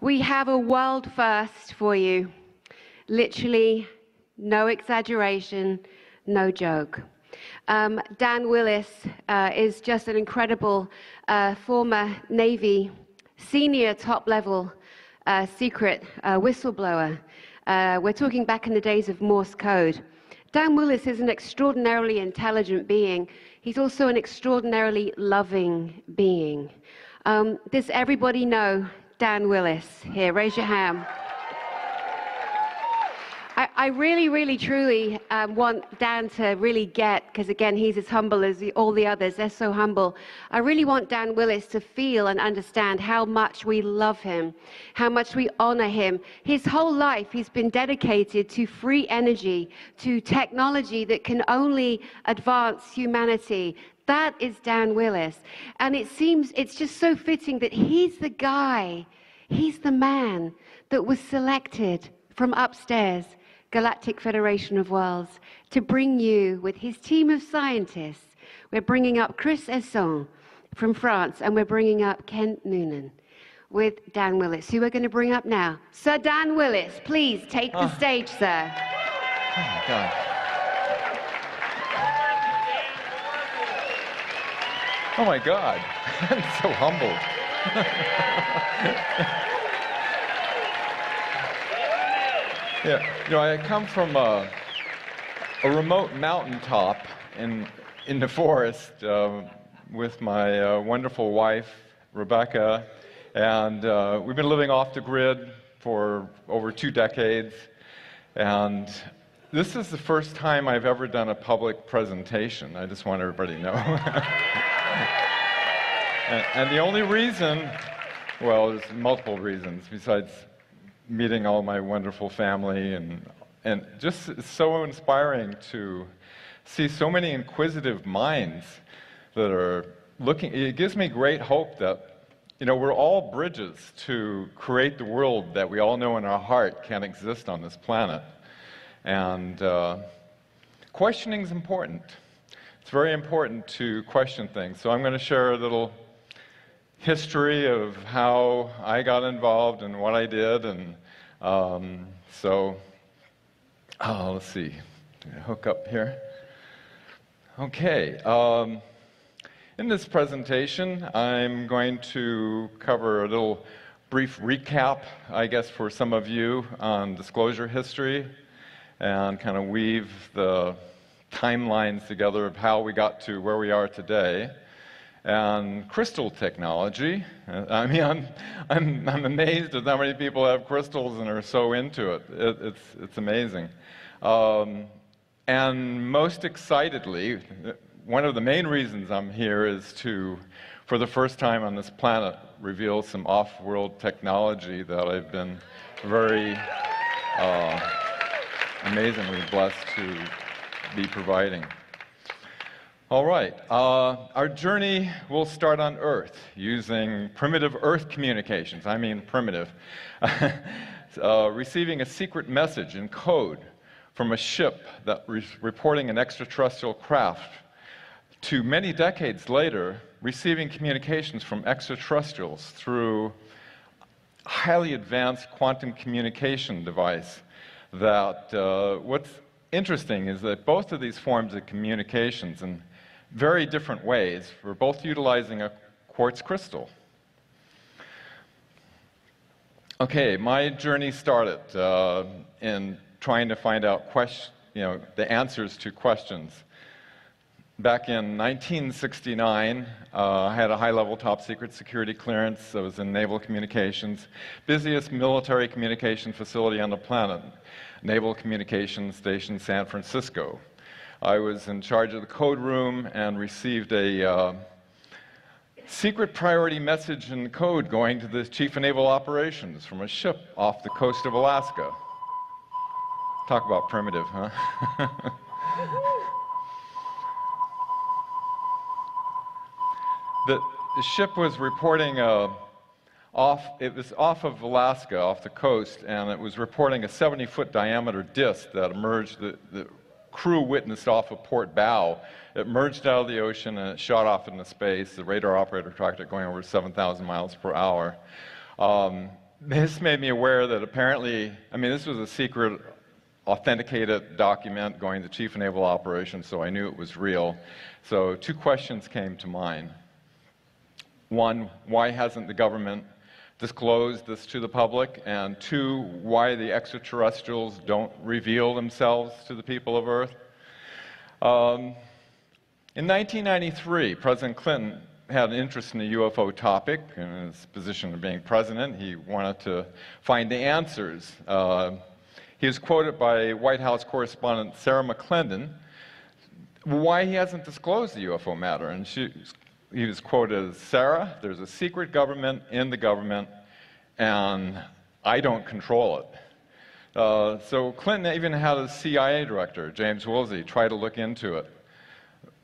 We have a world first for you. Literally, no exaggeration, no joke. Dan Willis is just an incredible former Navy senior top-level secret whistleblower. We're talking back in the days of Morse code. Dan Willis is an extraordinarily intelligent being. He's also an extraordinarily loving being. Does everybody know Dan Willis? Here, raise your hand. I really, really, truly want Dan to really get, because again, he's as humble as all the others. They're so humble. I really want Dan Willis to feel and understand how much we love him, how much we honor him. His whole life, he's been dedicated to free energy, to technology that can only advance humanity. That is Dan Willis. And it seems, it's just so fitting that he's the guy, he's the man that was selected from upstairs, Galactic Federation of Worlds, to bring you with his team of scientists. We're bringing up Chris Essonne from France, and we're bringing up Kent Noonan with Dan Willis, who we're going to bring up now. Sir Dan Willis, please take the stage, sir. Oh, my God. Oh, my God. I'm so humbled. Yeah, you know, I come from a remote mountaintop in the forest with my wonderful wife, Rebecca, and we've been living off the grid for over 2 decades, and this is the first time I've ever done a public presentation. I just want everybody to know. and the only reason, well, there's multiple reasons besides meeting all my wonderful family, and just it's so inspiring to see so many inquisitive minds that are looking. It gives me great hope that, you know, we're all bridges to create the world that we all know in our heart can't exist on this planet. And questioning is important. It's very important to question things. So I'm going to share a little history of how I got involved and what I did, and let's see, hook up here. Okay, in this presentation I'm going to cover a little brief recap, I guess, for some of you on disclosure history, and kind of weave the timelines together of how we got to where we are today. And crystal technology. I mean, I'm amazed at how many people have crystals and are so into it. It's amazing. And most excitedly, one of the main reasons I'm here is to, for the first time on this planet, reveal some off-world technology that I've been very amazingly blessed to be providing. All right, our journey will start on Earth using primitive Earth communications. I mean primitive. Receiving a secret message in code from a ship that was reporting an extraterrestrial craft, to many decades later receiving communications from extraterrestrials through a highly advanced quantum communication device. That what's interesting is that both of these forms of communications, in very different ways, we're both utilizing a quartz crystal. Okay, my journey started in trying to find out the answers to questions. Back in 1969, I had a high-level top-secret security clearance. I was in Naval Communications, busiest military communication facility on the planet, Naval Communications Station, San Francisco. I was in charge of the code room and received a secret priority message in code going to the Chief of Naval Operations from a ship off the coast of Alaska. Talk about primitive, huh? The ship was reporting it was off of Alaska, off the coast, and it was reporting a 70-foot diameter disk that emerged. The crew witnessed off of port bow. It merged out of the ocean and it shot off into space. The radar operator tracked it going over 7,000 miles per hour. this made me aware that apparently, I mean, this was a secret, authenticated document going to Chief of Naval Operations, so I knew it was real. So two questions came to mind. One, why hasn't the government disclosed this to the public? And two, why the extraterrestrials don't reveal themselves to the people of Earth? In 1993, President Clinton had an interest in the UFO topic. In his position of being president, he wanted to find the answers. He was quoted by White House correspondent Sarah McClendon why he hasn't disclosed the UFO matter. And he was quoted as, "Sarah, there's a secret government in the government, and I don't control it." So Clinton even had a CIA director, James Woolsey, try to look into it.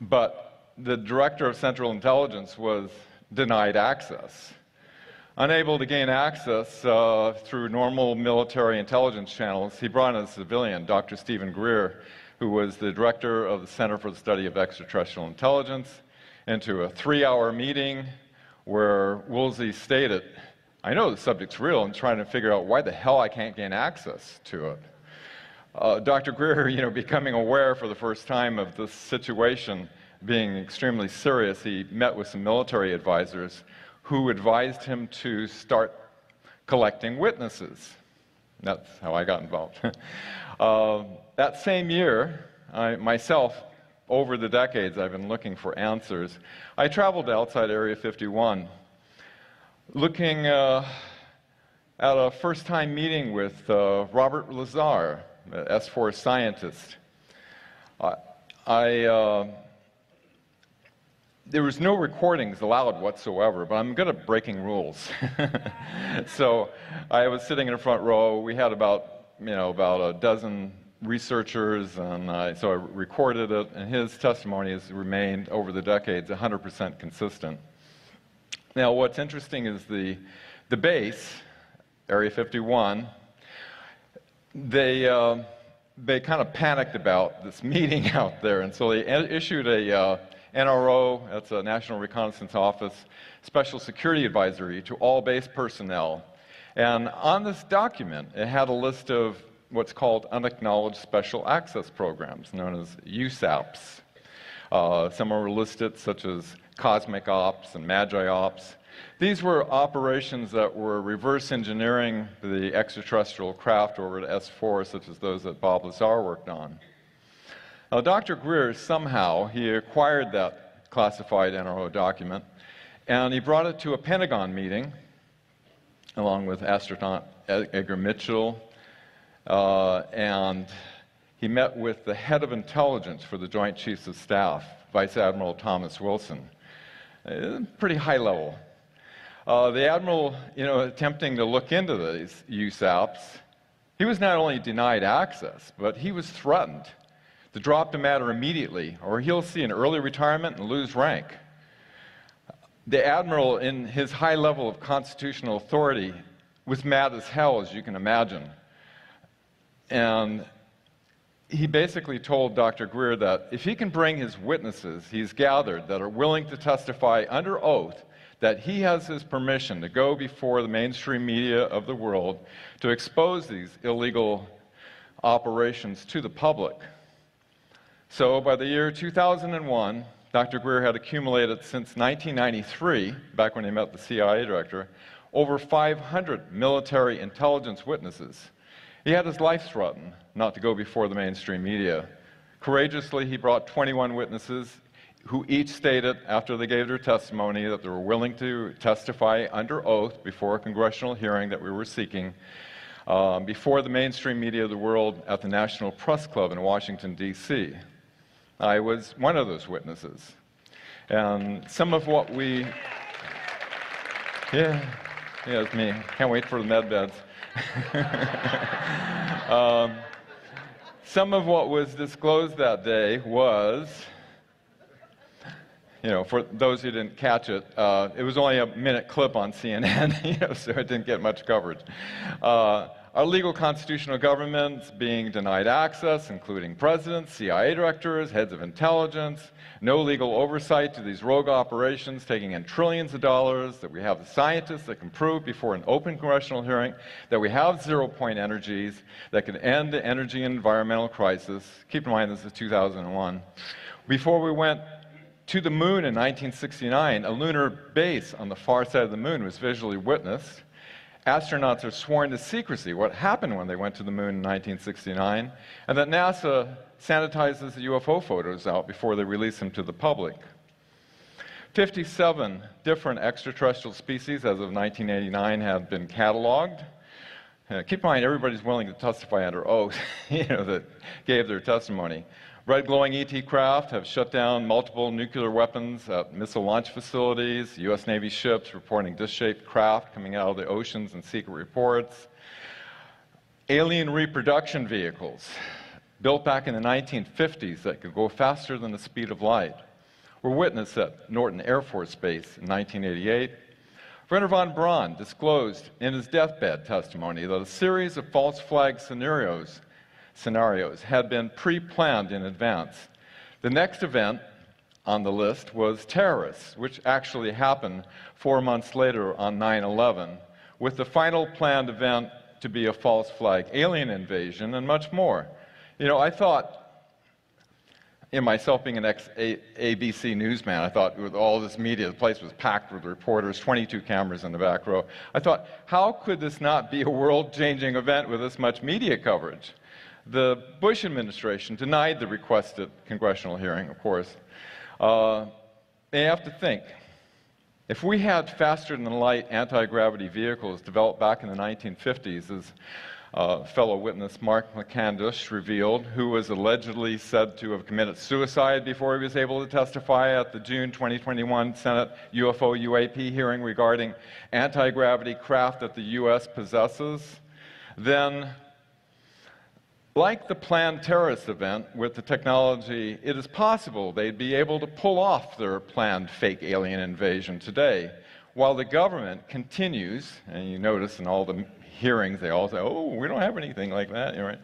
But the director of Central Intelligence was denied access. Unable to gain access through normal military intelligence channels, he brought in a civilian, Dr. Stephen Greer, who was the director of the Center for the Study of Extraterrestrial Intelligence, into a 3-hour meeting where Woolsey stated, "I know the subject's real and trying to figure out why the hell I can't gain access to it." Dr. Greer, becoming aware for the first time of this situation being extremely serious, he met with some military advisors who advised him to start collecting witnesses. That's how I got involved. That same year, myself, over the decades, I've been looking for answers. I traveled outside Area 51, looking at a first-time meeting with Robert Lazar, an S4 scientist. There was no recordings allowed whatsoever, but I'm good at breaking rules. So I was sitting in the front row. We had about a dozen researchers, and so I recorded it, and his testimony has remained over the decades 100% consistent. Now, what's interesting is the base, Area 51, they kind of panicked about this meeting out there, and so they issued a NRO, that's a National Reconnaissance Office, Special Security Advisory to all base personnel. And on this document, it had a list of what's called unacknowledged special access programs, known as USAPs. Some were listed, such as Cosmic Ops and Magi Ops. These were operations that were reverse engineering the extraterrestrial craft over to S4, such as those that Bob Lazar worked on. Now, Dr. Greer, somehow, he acquired that classified NRO document, and he brought it to a Pentagon meeting, along with astronaut Edgar Mitchell, and he met with the head of intelligence for the Joint Chiefs of Staff, Vice Admiral Thomas Wilson. Pretty high level. The Admiral, attempting to look into these USAPs, he was not only denied access, but he was threatened to drop the matter immediately, or he'll see an early retirement and lose rank. The Admiral, in his high level of constitutional authority, was mad as hell, as you can imagine. And he basically told Dr. Greer that if he can bring his witnesses he's gathered that are willing to testify under oath that he has his permission to go before the mainstream media of the world to expose these illegal operations to the public. So by the year 2001, Dr. Greer had accumulated since 1993, back when he met the CIA director, over 500 military intelligence witnesses. He had his life threatened not to go before the mainstream media. Courageously, he brought 21 witnesses who each stated, after they gave their testimony, that they were willing to testify under oath before a congressional hearing that we were seeking, before the mainstream media of the world at the National Press Club in Washington, D.C. I was one of those witnesses. And some of what we... Yeah, it's me. Can't wait for the med beds. Some of what was disclosed that day was, for those who didn't catch it, it was only a minute clip on CNN, so it didn't get much coverage. Our legal constitutional government's being denied access, including presidents, CIA directors, heads of intelligence, no legal oversight to these rogue operations taking in trillions of dollars, that we have the scientists that can prove before an open congressional hearing that we have zero-point energies that can end the energy and environmental crisis. Keep in mind this is 2001. Before we went to the moon in 1969, a lunar base on the far side of the moon was visually witnessed. Astronauts are sworn to secrecy what happened when they went to the moon in 1969, and that NASA sanitizes the UFO photos out before they release them to the public. 57 different extraterrestrial species as of 1989 have been cataloged. Keep in mind, everybody's willing to testify under oath, that gave their testimony. Red glowing ET craft have shut down multiple nuclear weapons at missile launch facilities, U.S. Navy ships reporting disc-shaped craft coming out of the oceans in secret reports. Alien reproduction vehicles, built back in the 1950s that could go faster than the speed of light, were witnessed at Norton Air Force Base in 1988. Werner von Braun disclosed in his deathbed testimony that a series of false flag scenarios had been pre-planned in advance. The next event on the list was terrorists, which actually happened 4 months later on 9/11, with the final planned event to be a false flag alien invasion and much more. I thought, in myself being an ex-ABC newsman, I thought with all this media, the place was packed with reporters, 22 cameras in the back row. I thought, how could this not be a world-changing event with this much media coverage? The Bush administration denied the requested congressional hearing, of course. They have to think. If we had faster-than-light anti-gravity vehicles developed back in the 1950s, as fellow witness Mark McCandless revealed, who was allegedly said to have committed suicide before he was able to testify at the June 2021 Senate UFO UAP hearing regarding anti-gravity craft that the U.S. possesses, then like the planned terrorist event with the technology, it is possible they'd be able to pull off their planned fake alien invasion today, while the government continues, and you notice in all the hearings they all say, oh, we don't have anything like that, right?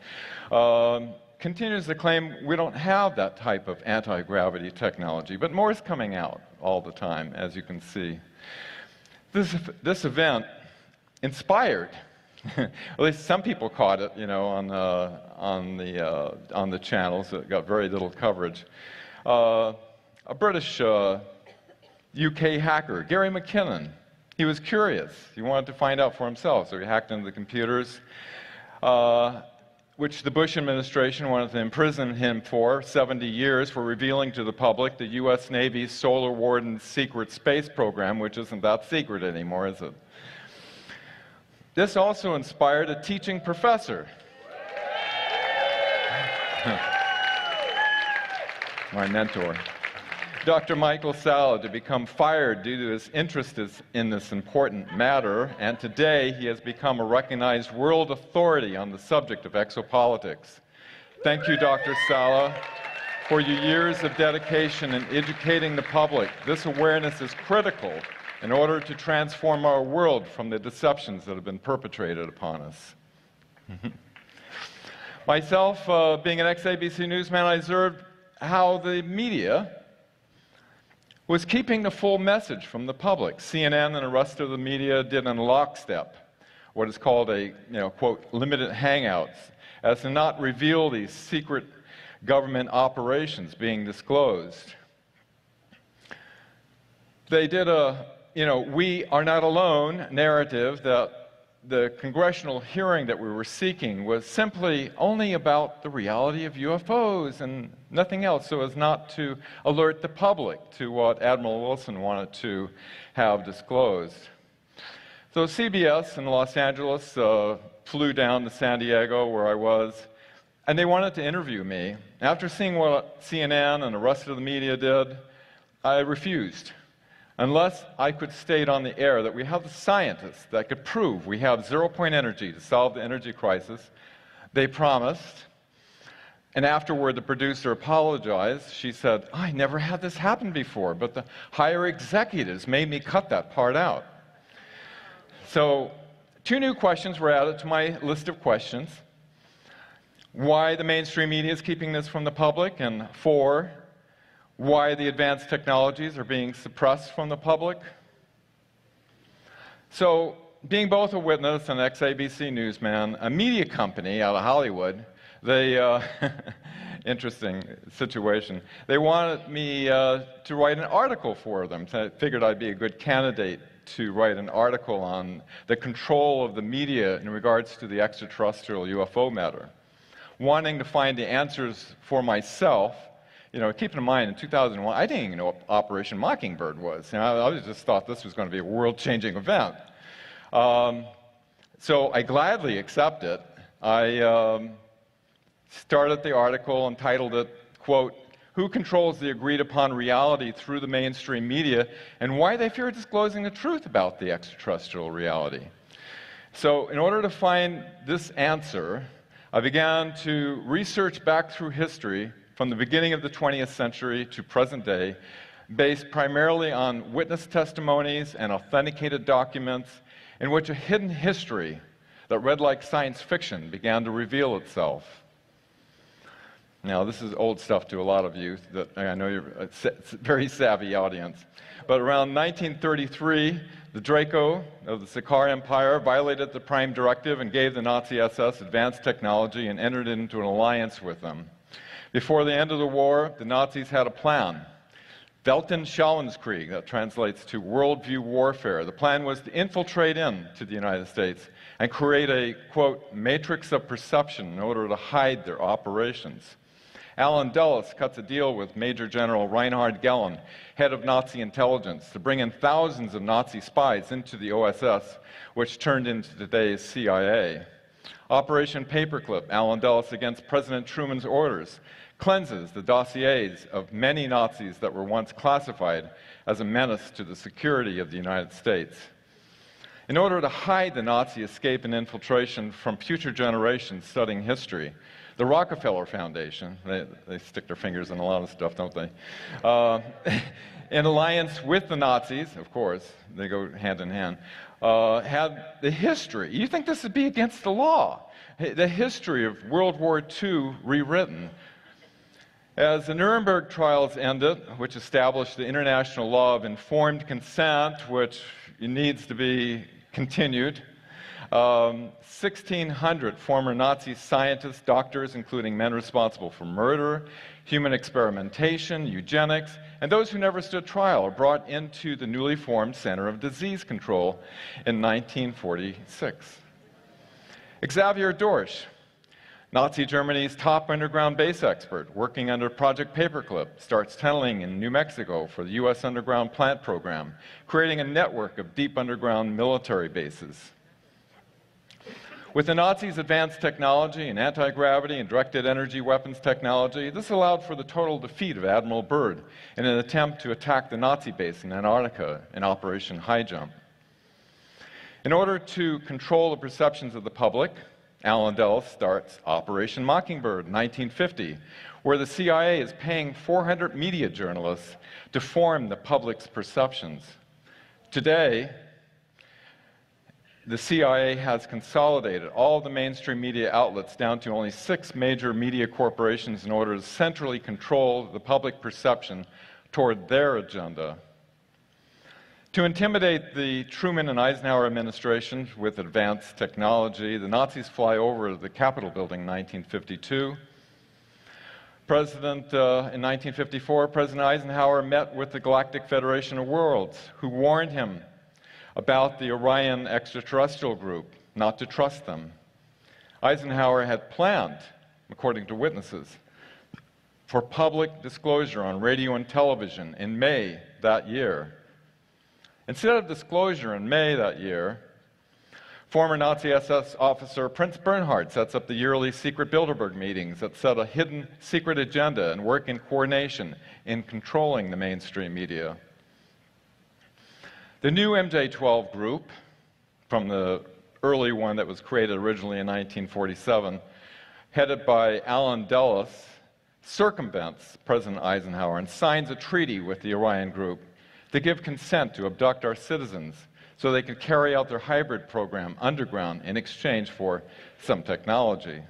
Continues to claim we don't have that type of anti-gravity technology, but more is coming out all the time, as you can see. This event inspired, at least some people caught it, on the channels. It got very little coverage. A British UK hacker, Gary McKinnon, he was curious. He wanted to find out for himself, so he hacked into the computers, which the Bush administration wanted to imprison him for 70 years for revealing to the public the U.S. Navy's Solar Warden secret space program, which isn't that secret anymore, is it? This also inspired a teaching professor, my mentor, Dr. Michael Sala, to become fired due to his interest in this important matter, and today he has become a recognized world authority on the subject of exopolitics. Thank you, Dr. Sala, for your years of dedication in educating the public. This awareness is critical in order to transform our world from the deceptions that have been perpetrated upon us. Myself, being an ex-ABC newsman, I observed how the media was keeping the full message from the public. CNN and the rest of the media did in lockstep what is called a, quote, limited hangouts, as to not reveal these secret government operations being disclosed. They did a we are not alone narrative that the congressional hearing that we were seeking was simply only about the reality of UFOs and nothing else, so as not to alert the public to what Admiral Wilson wanted to have disclosed. So CBS in Los Angeles flew down to San Diego, where I was, and they wanted to interview me. After seeing what CNN and the rest of the media did, I refused. Unless I could state on the air that we have the scientists that could prove we have zero-point energy to solve the energy crisis, they promised. And afterward, the producer apologized. She said, I never had this happen before, but the higher executives made me cut that part out. So 2 new questions were added to my list of questions. Why the mainstream media is keeping this from the public, and 4, why the advanced technologies are being suppressed from the public. So, being both a witness and an ex-ABC newsman, a media company out of Hollywood, they, interesting situation, they wanted me to write an article for them. So I figured I'd be a good candidate to write an article on the control of the media in regards to the extraterrestrial UFO matter. Wanting to find the answers for myself, you know, keep in mind, in 2001, I didn't even know what Operation Mockingbird was. You know, I just thought this was going to be a world-changing event. So I gladly accept it. I started the article and titled it, quote, "Who controls the agreed-upon reality through the mainstream media, and why they fear disclosing the truth about the extraterrestrial reality?" So in order to find this answer, I began to research back through history from the beginning of the 20th century to present day, based primarily on witness testimonies and authenticated documents in which a hidden history that read like science fiction began to reveal itself. Now, this is old stuff to a lot of you, that I know you're a very savvy audience. But around 1933, the Draco of the Tsar Empire violated the Prime Directive and gave the Nazi SS advanced technology and entered into an alliance with them. Before the end of the war, the Nazis had a plan. Weltanschauungskrieg, that translates to worldview warfare. The plan was to infiltrate into the United States and create a, quote, matrix of perception in order to hide their operations. Allen Dulles cuts a deal with Major General Reinhard Gehlen, head of Nazi intelligence, to bring in thousands of Nazi spies into the OSS, which turned into today's CIA. Operation Paperclip, Allen Dulles against President Truman's orders, cleanses the dossiers of many Nazis that were once classified as a menace to the security of the United States. In order to hide the Nazi escape and infiltration from future generations studying history, the Rockefeller Foundation, they stick their fingers in a lot of stuff, don't they? In alliance with the Nazis, of course, they go hand in hand, had the history. You think this would be against the law? The history of World War II rewritten. As the Nuremberg trials ended, which established the international law of informed consent, which needs to be continued, 1,600 former Nazi scientists, doctors, including men responsible for murder, human experimentation, eugenics, and those who never stood trial are brought into the newly formed Center of Disease Control in 1946. Xavier Dorsch, Nazi Germany's top underground base expert, working under Project Paperclip, starts tunneling in New Mexico for the U.S. underground plant program, creating a network of deep underground military bases. With the Nazis' advanced technology and anti-gravity and directed energy weapons technology, this allowed for the total defeat of Admiral Byrd in an attempt to attack the Nazi base in Antarctica in Operation High Jump. In order to control the perceptions of the public, Allen Dulles starts Operation Mockingbird in 1950, where the CIA is paying 400 media journalists to form the public's perceptions. Today, the CIA has consolidated all the mainstream media outlets down to only 6 major media corporations in order to centrally control the public perception toward their agenda. To intimidate the Truman and Eisenhower administrations with advanced technology, the Nazis fly over the Capitol building in 1952. In 1954, President Eisenhower met with the Galactic Federation of Worlds, who warned him about the Orion extraterrestrial group, not to trust them. Eisenhower had planned, according to witnesses, for public disclosure on radio and television in May that year. Instead of disclosure in May that year, former Nazi SS officer Prince Bernhard sets up the yearly secret Bilderberg meetings that set a hidden secret agenda and work in coordination in controlling the mainstream media. The new MJ-12 group, from the early one that was created originally in 1947, headed by Allen Dulles, circumvents President Eisenhower and signs a treaty with the Orion group to give consent to abduct our citizens so they could carry out their hybrid program underground in exchange for some technology.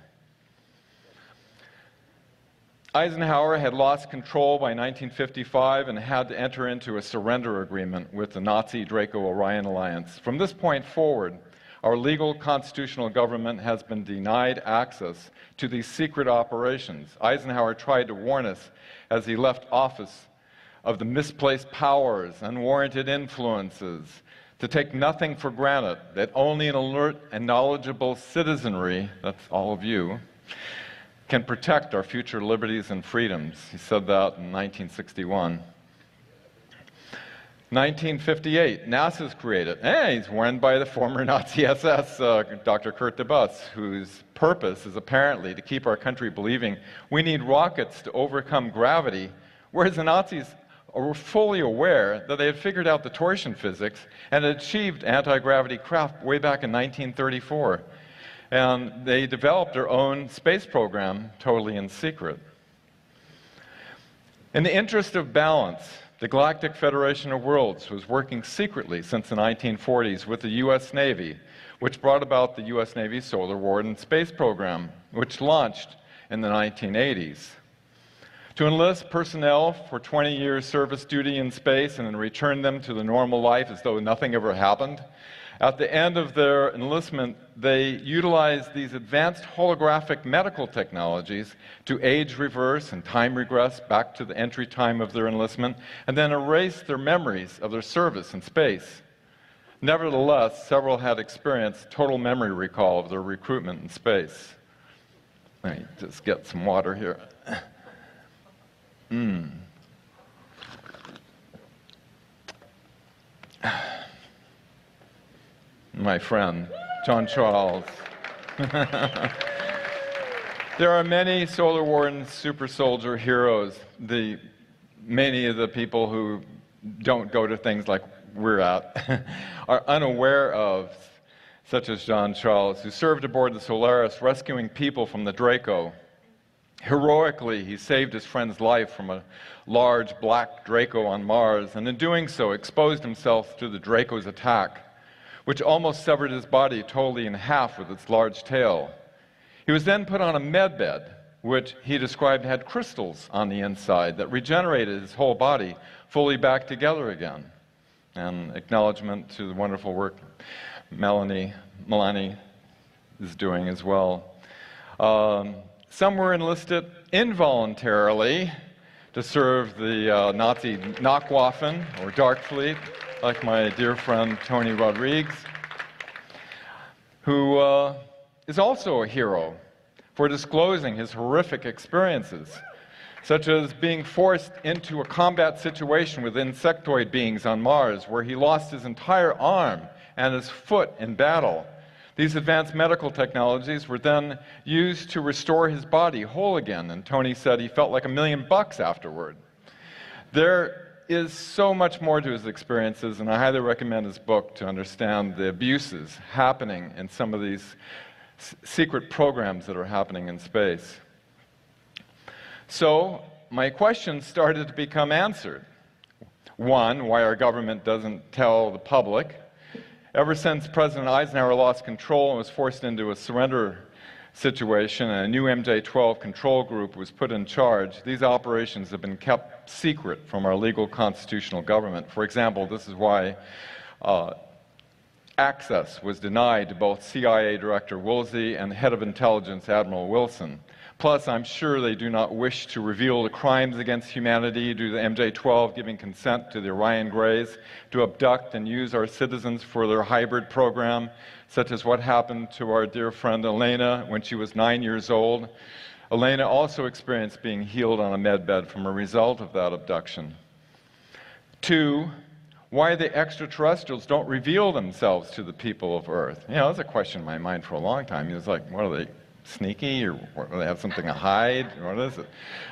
Eisenhower had lost control by 1955 and had to enter into a surrender agreement with the Nazi Draco-Orion alliance. From this point forward, our legal constitutional government has been denied access to these secret operations. Eisenhower tried to warn us as he left office of the misplaced powers, unwarranted influences, to take nothing for granted, that only an alert and knowledgeable citizenry, that's all of you, can protect our future liberties and freedoms. He said that in 1961. 1958, NASA's created. He's warned by the former Nazi SS, Dr. Kurt de Bus, whose purpose is apparently to keep our country believing we need rockets to overcome gravity, whereas the Nazis were fully aware that they had figured out the torsion physics and had achieved anti-gravity craft way back in 1934. And they developed their own space program totally in secret. In the interest of balance, the Galactic Federation of Worlds was working secretly since the 1940s with the U.S. Navy, which brought about the U.S. Navy Solar Warden Space Program, which launched in the 1980s. To enlist personnel for 20 years service duty in space and then return them to the normal life as though nothing ever happened. At the end of their enlistment, they utilized these advanced holographic medical technologies to age reverse and time regress back to the entry time of their enlistment, and then erase their memories of their service in space. Nevertheless, several had experienced total memory recall of their recruitment in space. Let me just get some water here. My friend, John Charles. There are many Solar Warden super soldier heroes. Many of the people who don't go to things like we're at are unaware of, such as John Charles, who served aboard the Solaris rescuing people from the Draco. Heroically, he saved his friend's life from a large black Draco on Mars, and in doing so exposed himself to the Draco's attack, which almost severed his body totally in half with its large tail. He was then put on a med bed, which he described had crystals on the inside that regenerated his whole body fully back together again. And acknowledgement to the wonderful work Melanie is doing as well. Some were enlisted involuntarily to serve the Nazi Nachtwaffen, or Dark Fleet, like my dear friend Tony Rodriguez, who is also a hero for disclosing his horrific experiences, such as being forced into a combat situation with insectoid beings on Mars, where he lost his entire arm and his foot in battle. These advanced medical technologies were then used to restore his body whole again, and Tony said he felt like $1 million afterward. There is so much more to his experiences, and I highly recommend his book to understand the abuses happening in some of these secret programs that are happening in space. So, my questions started to become answered. One, why our government doesn't tell the public. Ever since President Eisenhower lost control and was forced into a surrender situation and a new MJ-12 control group was put in charge, these operations have been kept secret from our legal constitutional government. For example, this is why access was denied to both CIA Director Woolsey and the head of intelligence, Admiral Wilson. Plus, I'm sure they do not wish to reveal the crimes against humanity due to the MJ-12 giving consent to the Orion Greys to abduct and use our citizens for their hybrid program, such as what happened to our dear friend Elena when she was 9 years old. Elena also experienced being healed on a medbed from a result of that abduction. Two, why the extraterrestrials don't reveal themselves to the people of Earth. You know, that's a question in my mind for a long time. It was like, what are they? Sneaky, or do they have something to hide? What is it?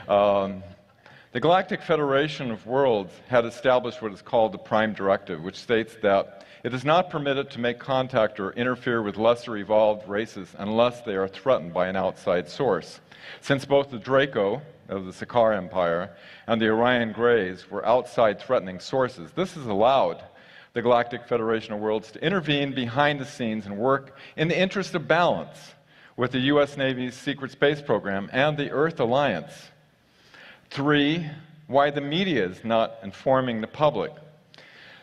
The Galactic Federation of Worlds had established what is called the Prime Directive, which states that it is not permitted to make contact or interfere with lesser evolved races unless they are threatened by an outside source. Since both the Draco of the Sakaar Empire and the Orion Greys were outside threatening sources, this is allowed the Galactic Federation of Worlds to intervene behind the scenes and work in the interest of balance with the U.S. Navy's secret space program and the Earth Alliance. 3, why the media is not informing the public.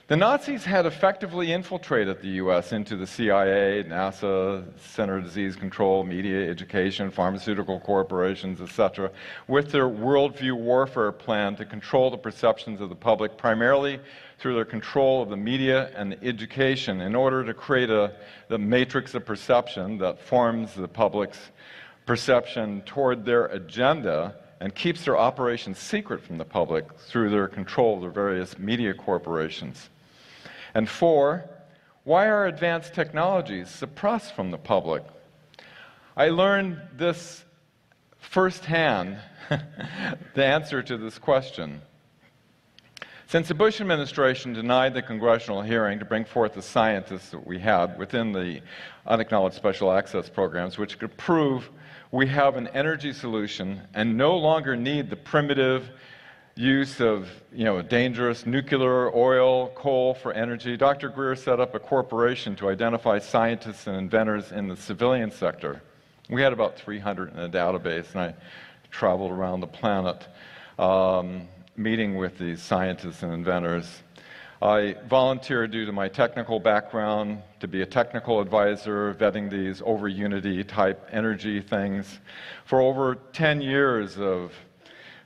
The Nazis had effectively infiltrated the U.S. into the CIA, NASA, Center for Disease Control, media, education, pharmaceutical corporations, etc., with their worldview warfare plan to control the perceptions of the public, primarily through their control of the media and the education, in order to create the matrix of perception that forms the public's perception toward their agenda and keeps their operations secret from the public through their control of their various media corporations. And 4, why are advanced technologies suppressed from the public? I learned this firsthand, the answer to this question. Since the Bush administration denied the congressional hearing to bring forth the scientists that we had within the unacknowledged special access programs, which could prove we have an energy solution and no longer need the primitive use of, dangerous nuclear, oil, coal for energy, Dr. Greer set up a corporation to identify scientists and inventors in the civilian sector. We had about 300 in a database, and I traveled around the planet meeting with these scientists and inventors. I volunteered due to my technical background to be a technical advisor, vetting these over Unity type energy things. For over 10 years of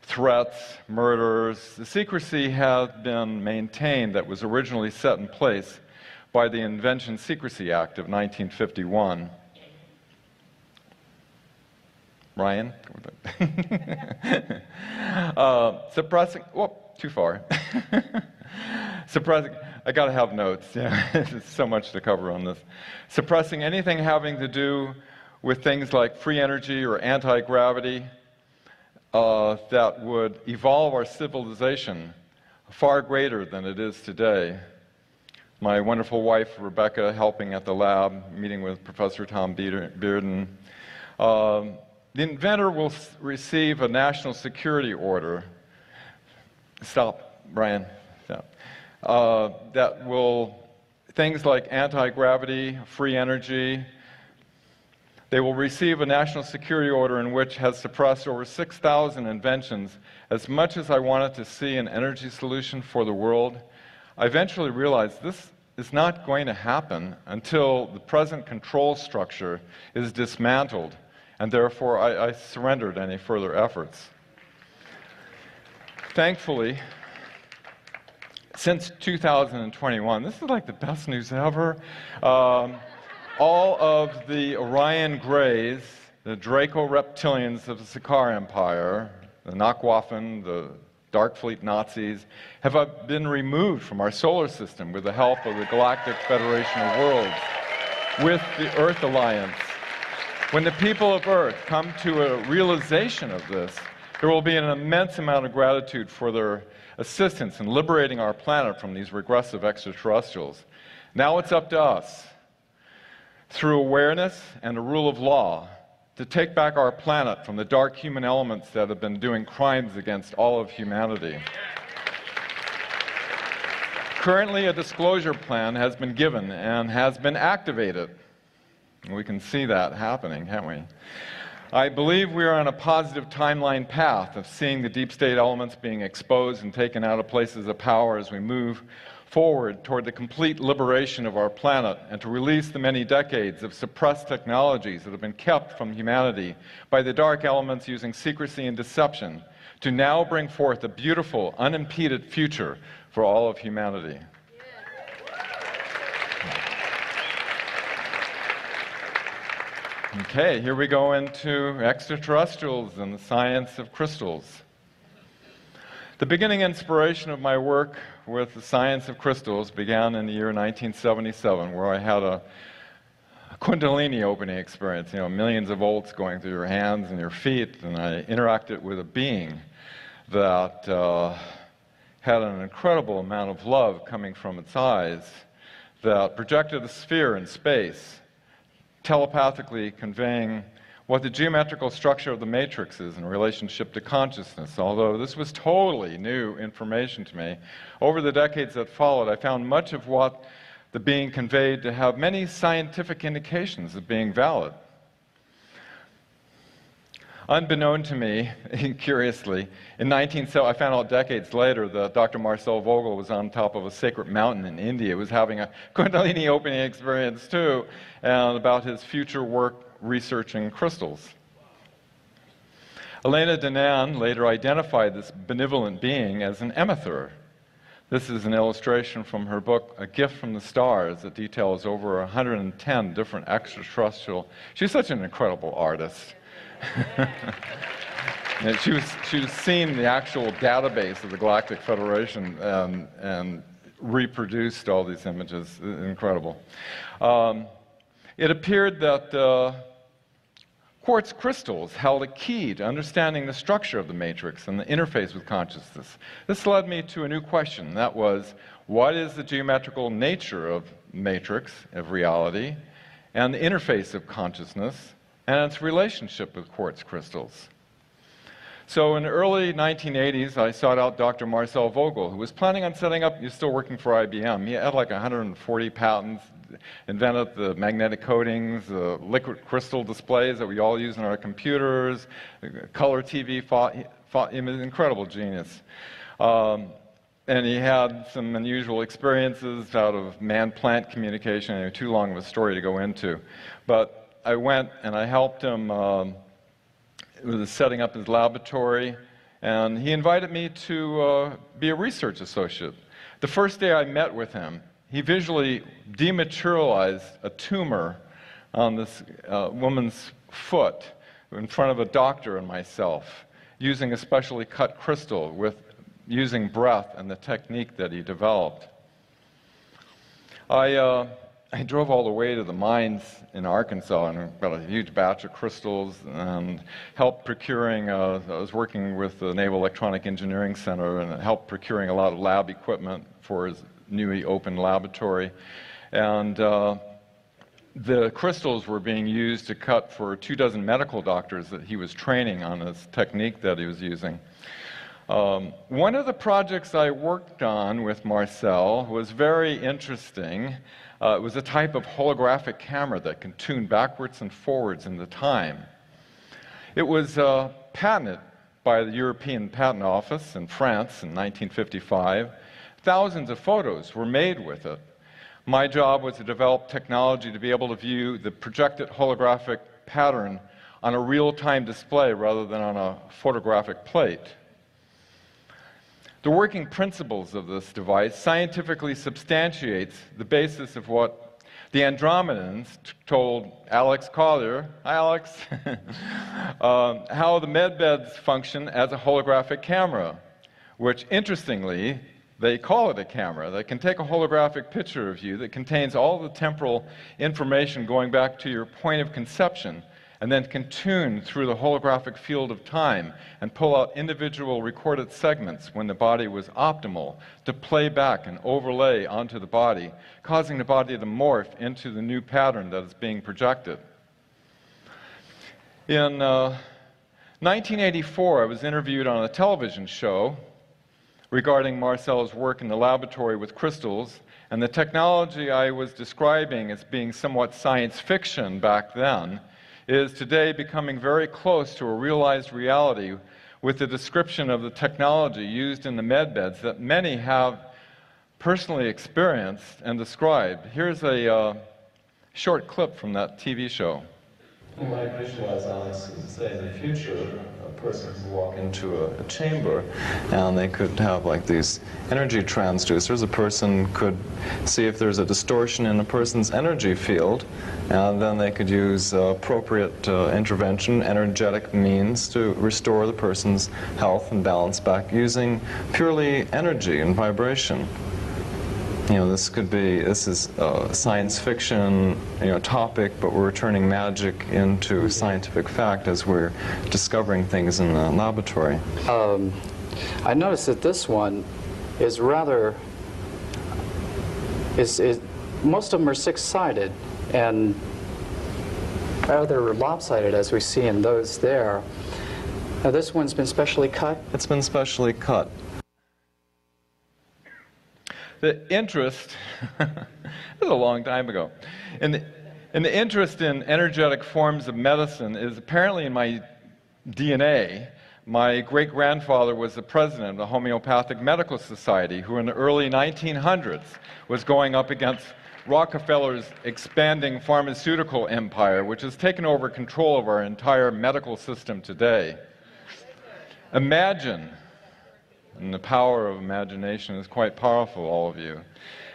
threats, murders, the secrecy has been maintained that was originally set in place by the Invention Secrecy Act of 1951. Ryan? Suppressing, too far. Suppressing, I gotta have notes, there's so much to cover on this. Suppressing anything having to do with things like free energy or anti-gravity, that would evolve our civilization far greater than it is today. My wonderful wife, Rebecca, helping at the lab, meeting with Professor Tom Bearden. The inventor will receive a national security order. Stop, Brian. Stop. That will, things like anti-gravity, free energy, they will receive a national security order in which has suppressed over 6,000 inventions. As much as I wanted to see an energy solution for the world, I eventually realized this is not going to happen until the present control structure is dismantled, and therefore I surrendered any further efforts. Thankfully, since 2021, this is like the best news ever. All of the Orion Greys, the Draco reptilians of the Sakaar Empire, the Nakwaffen, the Dark Fleet Nazis, have been removed from our solar system with the help of the Galactic Federation of Worlds, with the Earth Alliance. When the people of Earth come to a realization of this, there will be an immense amount of gratitude for their assistance in liberating our planet from these regressive extraterrestrials. Now it's up to us, through awareness and the rule of law, to take back our planet from the dark human elements that have been doing crimes against all of humanity. Currently, a disclosure plan has been given and has been activated. We can see that happening, can't we? I believe we are on a positive timeline path of seeing the deep state elements being exposed and taken out of places of power as we move forward toward the complete liberation of our planet and to release the many decades of suppressed technologies that have been kept from humanity by the dark elements using secrecy and deception to now bring forth a beautiful, unimpeded future for all of humanity. Okay, here we go into extraterrestrials and the science of crystals. The beginning inspiration of my work with the science of crystals began in the year 1977, where I had a Kundalini opening experience, millions of volts going through your hands and your feet, and I interacted with a being that had an incredible amount of love coming from its eyes that projected a sphere in space, telepathically conveying what the geometrical structure of the matrix is in relationship to consciousness. Although this was totally new information to me, over the decades that followed, I found much of what the being conveyed to have many scientific indications of being valid. Unbeknown to me, curiously, in 1970, I found out decades later that Dr. Marcel Vogel was on top of a sacred mountain in India, was having a Kundalini opening experience too, and about his future work researching crystals. Elena Danaan later identified this benevolent being as an emether. This is an illustration from her book, A Gift from the Stars, that details over 110 different extraterrestrial. She's such an incredible artist. And she was seeing the actual database of the Galactic Federation and reproduced all these images. Incredible. It appeared that quartz crystals held a key to understanding the structure of the matrix and the interface with consciousness. This led me to a new question. That was, what is the geometrical nature of matrix, of reality, and the interface of consciousness, and its relationship with quartz crystals? So in the early 1980s, I sought out Dr. Marcel Vogel, who was planning on setting up, he was still working for IBM. He had like 140 patents, invented the magnetic coatings, the liquid crystal displays that we all use in our computers, color TV, he was an incredible genius. And he had some unusual experiences out of man-plant communication, and too long of a story to go into. But I went and I helped him with setting up his laboratory, and he invited me to be a research associate. The first day I met with him, he visually dematerialized a tumor on this woman's foot in front of a doctor and myself, using a specially cut crystal using breath and the technique that he developed. I drove all the way to the mines in Arkansas and got a huge batch of crystals and helped procuring, I was working with the Naval Electronic Engineering Center and helped procuring a lot of lab equipment for his newly opened laboratory. And the crystals were being used to cut for 24 medical doctors that he was training on this technique that he was using. One of the projects I worked on with Marcel was very interesting. It was a type of holographic camera that can tune backwards and forwards in the time. It was patented by the European Patent Office in France in 1955. Thousands of photos were made with it. My job was to develop technology to be able to view the projected holographic pattern on a real-time display rather than on a photographic plate. The working principles of this device scientifically substantiates the basis of what the Andromedans told Alex Collier, hi Alex, how the medbeds function as a holographic camera, which interestingly, they call it a camera that can take a holographic picture of you that contains all the temporal information going back to your point of conception, and then can tune through the holographic field of time and pull out individual recorded segments when the body was optimal to play back and overlay onto the body, causing the body to morph into the new pattern that is being projected. In 1984, I was interviewed on a television show regarding Marcel's work in the laboratory with crystals, and the technology I was describing as being somewhat science fiction back then is today becoming very close to a realized reality with the description of the technology used in the medbeds that many have personally experienced and described. Here's a short clip from that TV show. You might visualize, Alex, say in the future, a person could walk into a chamber and they could have like these energy transducers. A person could see if there's a distortion in a person's energy field, and then they could use appropriate intervention, energetic means to restore the person's health and balance back using purely energy and vibration. You know, this is science fiction, topic, but we're turning magic into scientific fact as we're discovering things in the laboratory. I noticed that this one is rather, most of them are six-sided, and rather lopsided, as we see in those there. Now, this one's been specially cut? It's been specially cut. The interest, this is a long time ago, and the interest in energetic forms of medicine is apparently in my DNA. My great-grandfather was the president of the Homeopathic Medical Society, who in the early 1900s was going up against Rockefeller's expanding pharmaceutical empire, which has taken over control of our entire medical system today. Imagine, and the power of imagination is quite powerful, all of you.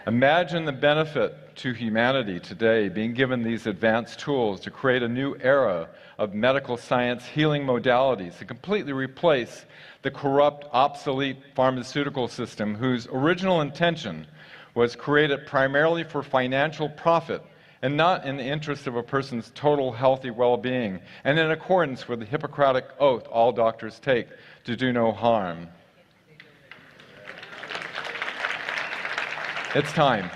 Imagine the benefit to humanity today being given these advanced tools to create a new era of medical science healing modalities to completely replace the corrupt, obsolete pharmaceutical system whose original intention was created primarily for financial profit and not in the interest of a person's total healthy well-being and in accordance with the Hippocratic oath all doctors take to do no harm. It's time.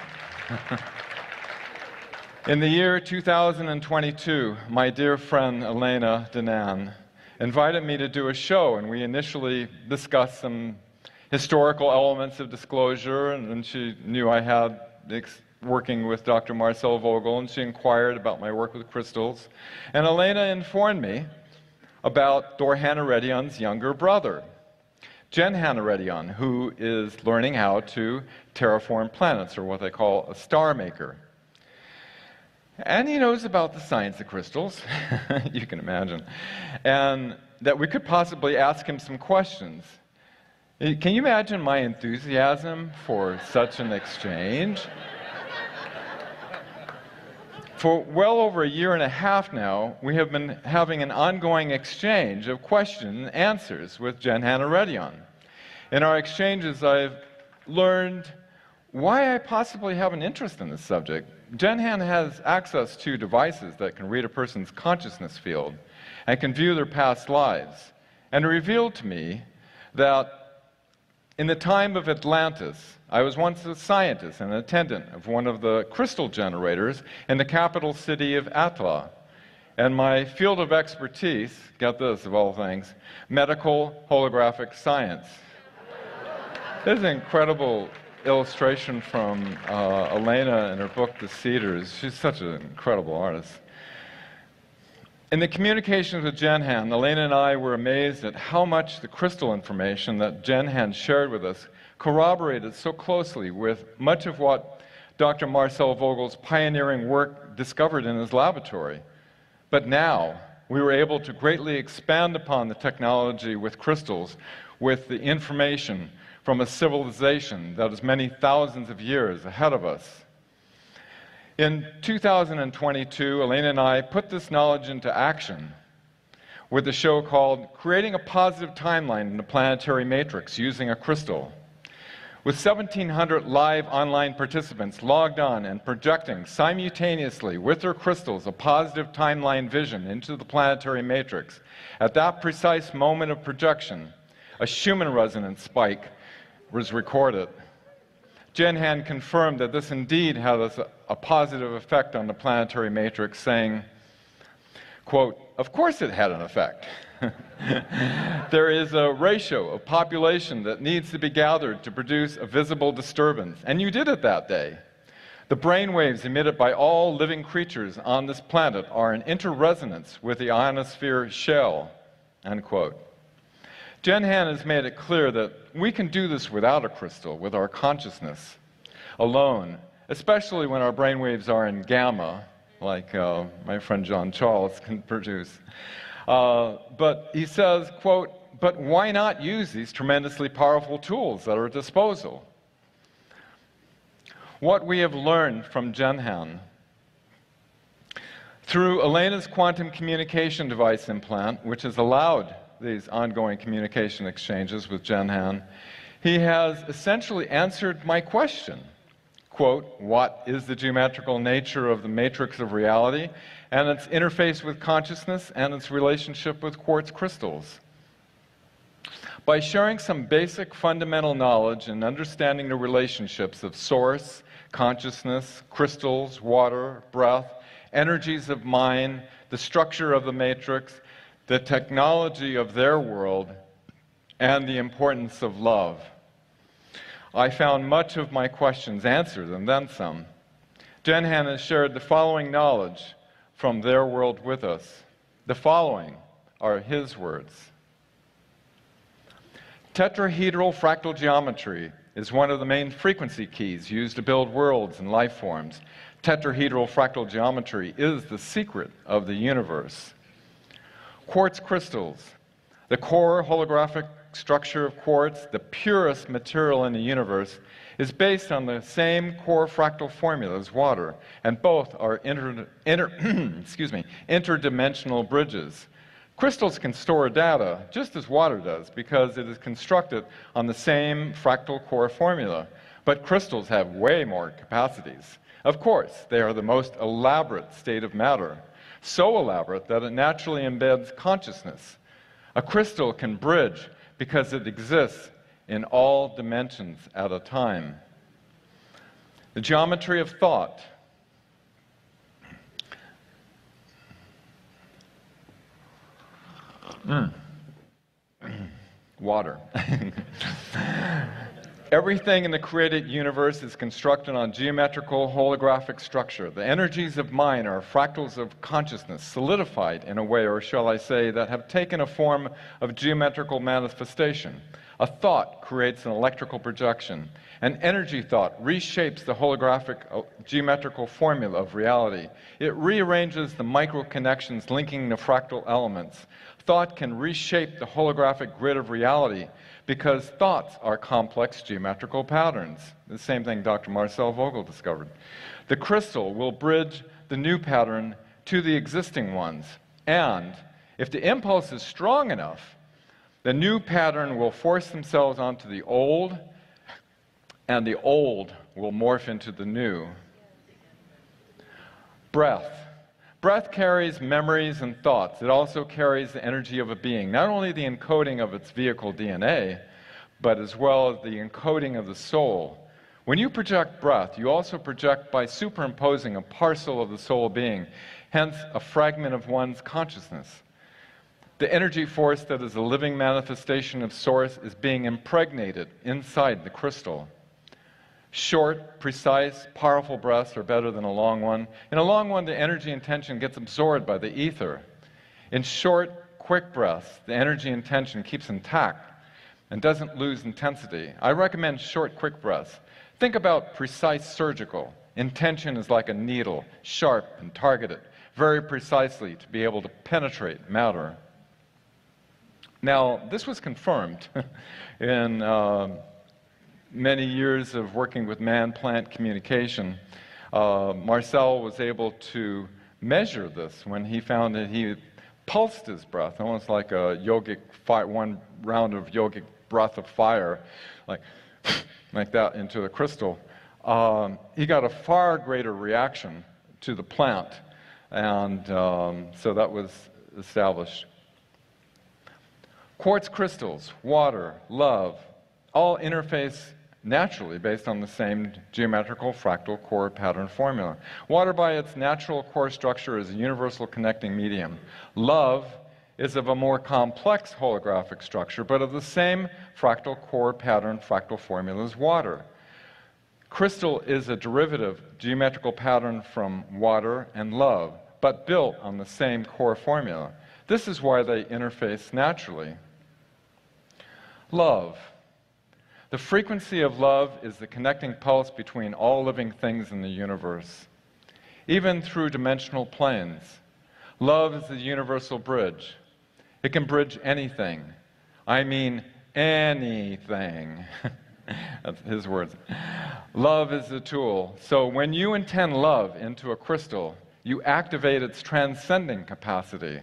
In the year 2022, my dear friend Elena Danaan invited me to do a show, and we initially discussed some historical elements of disclosure, and she knew I had working with Dr. Marcel Vogel, and she inquired about my work with crystals. And Elena informed me about Jen Han Eredyon's younger brother, Jen Han Eredyon, who is learning how to terraform planets, or what they call a star maker. And he knows about the science of crystals, you can imagine, and that we could possibly ask him some questions. Can you imagine my enthusiasm for such an exchange? For well over a year and a half now, we have been having an ongoing exchange of questions and answers with Jen Han Eredyon. In our exchanges, I've learned why I possibly have an interest in this subject. Jen Han has access to devices that can read a person's consciousness field and can view their past lives, and revealed to me that in the time of Atlantis, I was once a scientist and an attendant of one of the crystal generators in the capital city of Atla. And my field of expertise, get this of all things, medical holographic science. There's an incredible illustration from Elena in her book, The Cedars. She's such an incredible artist. In the communications with Jen Han, Elena and I were amazed at how much the crystal information that Jen Han shared with us corroborated so closely with much of what Dr. Marcel Vogel's pioneering work discovered in his laboratory. But now, we were able to greatly expand upon the technology with crystals, with the information from a civilization that is many thousands of years ahead of us. In 2022, Elena and I put this knowledge into action with a show called Creating a Positive Timeline in the Planetary Matrix Using a Crystal. With 1,700 live online participants logged on and projecting simultaneously with their crystals a positive timeline vision into the planetary matrix, at that precise moment of projection, a Schumann resonance spike was recorded. Jen Han confirmed that this indeed had a positive effect on the planetary matrix, saying, quote, "Of course it had an effect. There is a ratio of population that needs to be gathered to produce a visible disturbance, and you did it that day. The brain waves emitted by all living creatures on this planet are in interresonance with the ionosphere shell," end quote. Jen Han has made it clear that we can do this without a crystal, with our consciousness alone, especially when our brainwaves are in gamma, like my friend John Charles can produce. But he says, quote, "But why not use these tremendously powerful tools at our disposal?" What we have learned from Jen Han through Elena's quantum communication device implant, which has allowed these ongoing communication exchanges with Jen Han, he has essentially answered my question. Quote, "What is the geometrical nature of the matrix of reality and its interface with consciousness and its relationship with quartz crystals?" By sharing some basic fundamental knowledge and understanding the relationships of source, consciousness, crystals, water, breath, energies of mind, the structure of the matrix, the technology of their world, and the importance of love. I found much of my questions answered and then some. Jen Han has shared the following knowledge from their world with us. The following are his words. Tetrahedral fractal geometry is one of the main frequency keys used to build worlds and life forms. Tetrahedral fractal geometry is the secret of the universe. Quartz crystals, the core holographic structure of quartz, the purest material in the universe, is based on the same core fractal formula as water, and both are interdimensional bridges. Crystals can store data just as water does because it is constructed on the same fractal core formula, but crystals have way more capacities. Of course, they are the most elaborate state of matter, so elaborate that it naturally embeds consciousness. A crystal can bridge because it exists in all dimensions at a time. The geometry of thought. Water. Everything in the created universe is constructed on geometrical holographic structure. The energies of mind are fractals of consciousness, solidified in a way, or shall I say, that have taken a form of geometrical manifestation. A thought creates an electrical projection. An energy thought reshapes the holographic geometrical formula of reality. It rearranges the micro-connections linking the fractal elements. Thought can reshape the holographic grid of reality because thoughts are complex geometrical patterns. The same thing Dr. Marcel Vogel discovered. The crystal will bridge the new pattern to the existing ones. And if the impulse is strong enough, the new pattern will force themselves onto the old, and the old will morph into the new. Breath. Breath carries memories and thoughts. It also carries the energy of a being, not only the encoding of its vehicle DNA, but as well as the encoding of the soul. When you project breath, you also project by superimposing a parcel of the soul being, hence a fragment of one's consciousness. The energy force that is a living manifestation of Source is being impregnated inside the crystal. Short, precise, powerful breaths are better than a long one. In a long one, the energy and tension gets absorbed by the ether. In short, quick breaths, the energy and tension keeps intact and doesn't lose intensity. I recommend short, quick breaths. Think about precise surgical. Intention is like a needle, sharp and targeted, very precisely to be able to penetrate matter. Now, this was confirmed in many years of working with man-plant communication. Marcel was able to measure this when he found that he pulsed his breath, almost like a yogic one round of yogic breath of fire, like that into the crystal. He got a far greater reaction to the plant, and so that was established. Quartz crystals, water, love, all interface naturally based on the same geometrical fractal core pattern formula. Water by its natural core structure is a universal connecting medium. Love is of a more complex holographic structure, but of the same fractal core pattern fractal formula as water. Crystal is a derivative geometrical pattern from water and love, but built on the same core formula. This is why they interface naturally. Love. The frequency of love is the connecting pulse between all living things in the universe. Even through dimensional planes, love is the universal bridge. It can bridge anything. I mean anything. That's his words. Love is the tool. So when you intend love into a crystal, you activate its transcending capacity.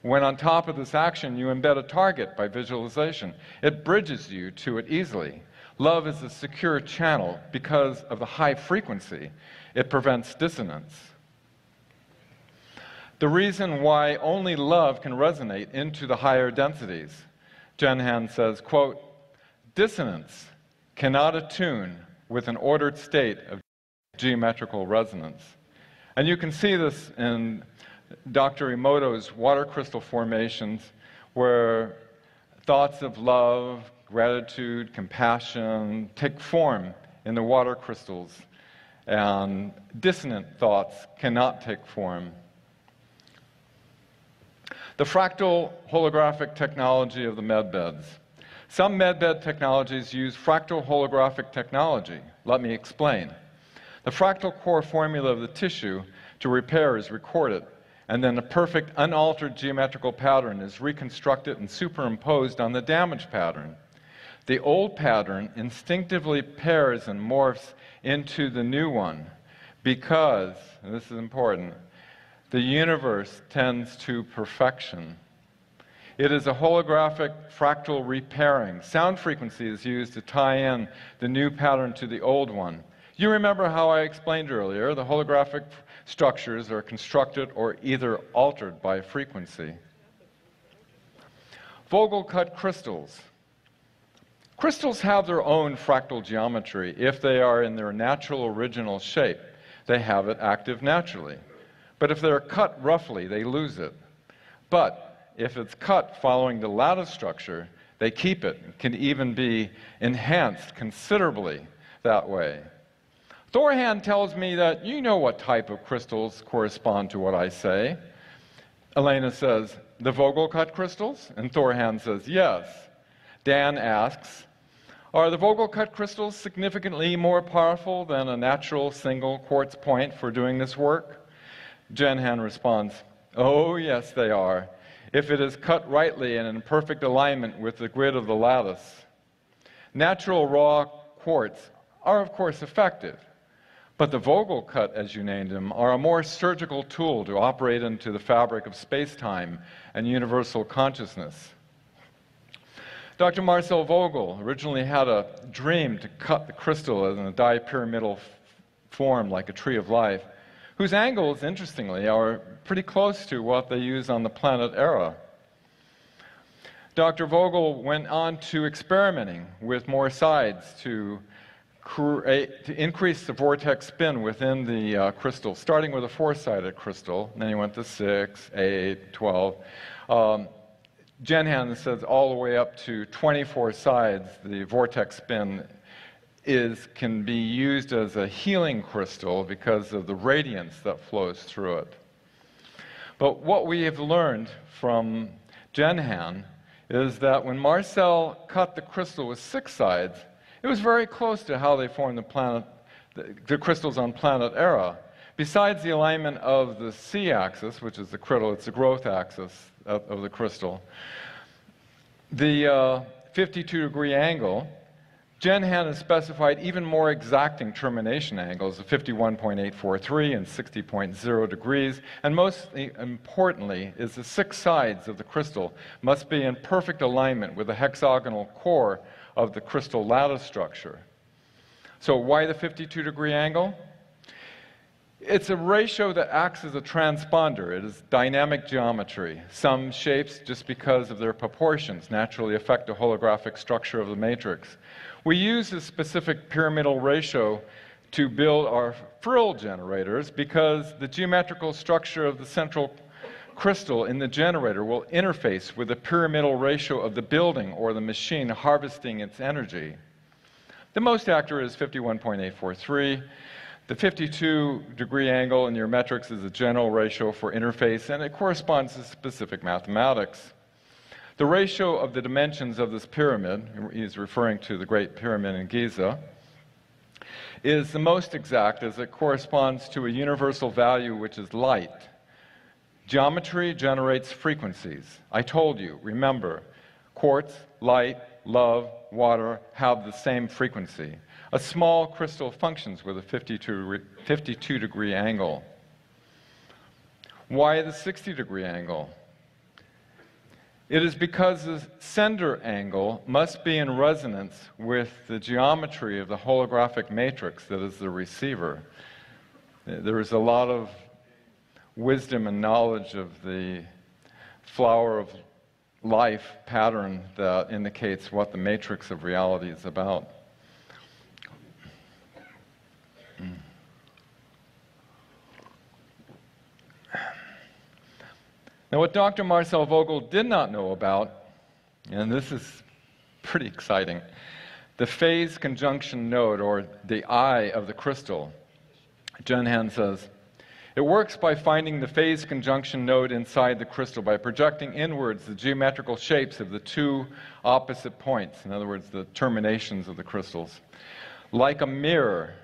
When on top of this action, you embed a target by visualization. It bridges you to it easily. Love is a secure channel because of the high frequency. It prevents dissonance. The reason why only love can resonate into the higher densities. Jen Han says, quote, "Dissonance cannot attune with an ordered state of geometrical resonance." And you can see this in Dr. Emoto's water crystal formations, where thoughts of love, gratitude, compassion take form in the water crystals, and dissonant thoughts cannot take form. The fractal holographic technology of the medbeds. Some medbed technologies use fractal holographic technology. Let me explain. The fractal core formula of the tissue to repair is recorded, and then a perfect unaltered geometrical pattern is reconstructed and superimposed on the damaged pattern. The old pattern instinctively pairs and morphs into the new one because, and this is important, the universe tends to perfection. It is a holographic fractal repairing. Sound frequency is used to tie in the new pattern to the old one. You remember how I explained earlier, the holographic structures are constructed or either altered by frequency. Vogel-cut crystals. Crystals have their own fractal geometry. If they are in their natural original shape, they have it active naturally. But if they're cut roughly, they lose it. But if it's cut following the lattice structure, they keep it. It can even be enhanced considerably that way. Thorhan tells me that you know what type of crystals correspond to what I say. Elena says, the Vogel-cut crystals? And Thorhan says, yes. Dan asks, are the Vogel-cut crystals significantly more powerful than a natural single quartz point for doing this work? Jen Han responds, oh yes they are, if it is cut rightly and in perfect alignment with the grid of the lattice. Natural raw quartz are of course effective, but the Vogel-cut, as you named them, are a more surgical tool to operate into the fabric of space-time and universal consciousness. Dr. Marcel Vogel originally had a dream to cut the crystal in a dipyramidal form like a tree of life, whose angles, interestingly, are pretty close to what they use on the planet Era. Dr. Vogel went on to experimenting with more sides to increase the vortex spin within the crystal, starting with a 4-sided crystal, and then he went to 6, 8, 12. Jen Han says all the way up to 24 sides, the vortex spin can be used as a healing crystal because of the radiance that flows through it. But what we have learned from Jen Han is that when Marcel cut the crystal with 6 sides, it was very close to how they formed the crystals on planet Era. Besides the alignment of the C-axis, which is the crystal, it's the growth axis of the crystal, the 52-degree angle, Jen Han has specified even more exacting termination angles of 51.843 and 60.0 degrees, and most importantly is the 6 sides of the crystal must be in perfect alignment with the hexagonal core of the crystal lattice structure. So why the 52-degree angle? It's a ratio that acts as a transponder. It is dynamic geometry. Some shapes, just because of their proportions, naturally affect the holographic structure of the matrix. We use this specific pyramidal ratio to build our Phryll generators because the geometrical structure of the central crystal in the generator will interface with the pyramidal ratio of the building or the machine harvesting its energy. The most accurate is 51.843. The 52-degree angle in your metrics is a general ratio for interface, and it corresponds to specific mathematics. The ratio of the dimensions of this pyramid, he's referring to the Great Pyramid in Giza, is the most exact as it corresponds to a universal value which is light. Geometry generates frequencies. I told you, remember, quartz, light, love, water have the same frequency. A small crystal functions with a 52-degree angle. Why the 60-degree angle? It is because the sender angle must be in resonance with the geometry of the holographic matrix that is the receiver. There is a lot of wisdom and knowledge of the flower of life pattern that indicates what the matrix of reality is about. Now, what Dr. Marcel Vogel did not know about, and this is pretty exciting, the phase conjunction node, or the eye of the crystal. Jen Han says, it works by finding the phase conjunction node inside the crystal by projecting inwards the geometrical shapes of the two opposite points, in other words, the terminations of the crystals. Like a mirror,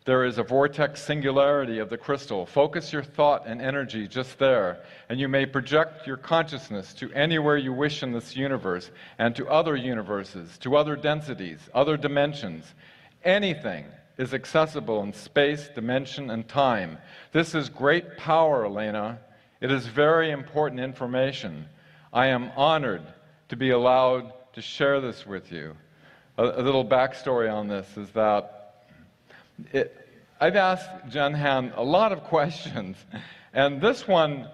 there is a vortex singularity of the crystal. Focus your thought and energy just there, and you may project your consciousness to anywhere you wish in this universe, and to other universes, to other densities, other dimensions. Anything is accessible in space, dimension, and time. This is great power, Elena. It is very important information. I am honored to be allowed to share this with you. A little backstory on this is that I've asked Jen Han a lot of questions, and this one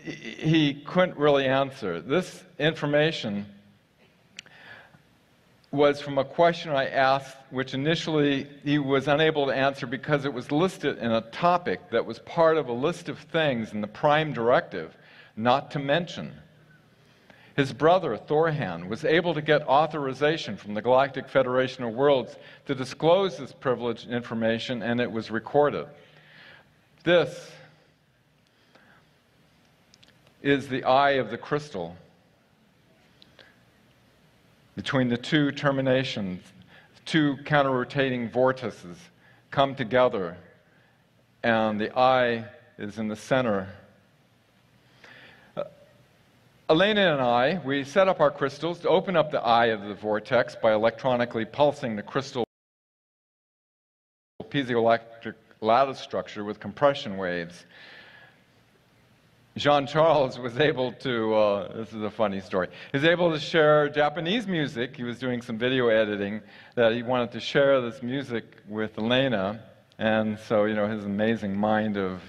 he couldn't really answer. This information was from a question I asked, which initially he was unable to answer because it was listed in a topic that was part of a list of things in the Prime Directive not to mention. His brother, Thorhan, was able to get authorization from the Galactic Federation of Worlds to disclose this privileged information, and it was recorded. This is the eye of the crystal. Between the two terminations, two counter-rotating vortices come together, and the eye is in the center. Elena and I, we set up our crystals to open up the eye of the vortex by electronically pulsing the crystal piezoelectric lattice structure with compression waves. Jean-Charles was able to, this is a funny story, he was able to share Japanese music. He was doing some video editing that he wanted to share this music with Elena, and so, you know, his amazing mind of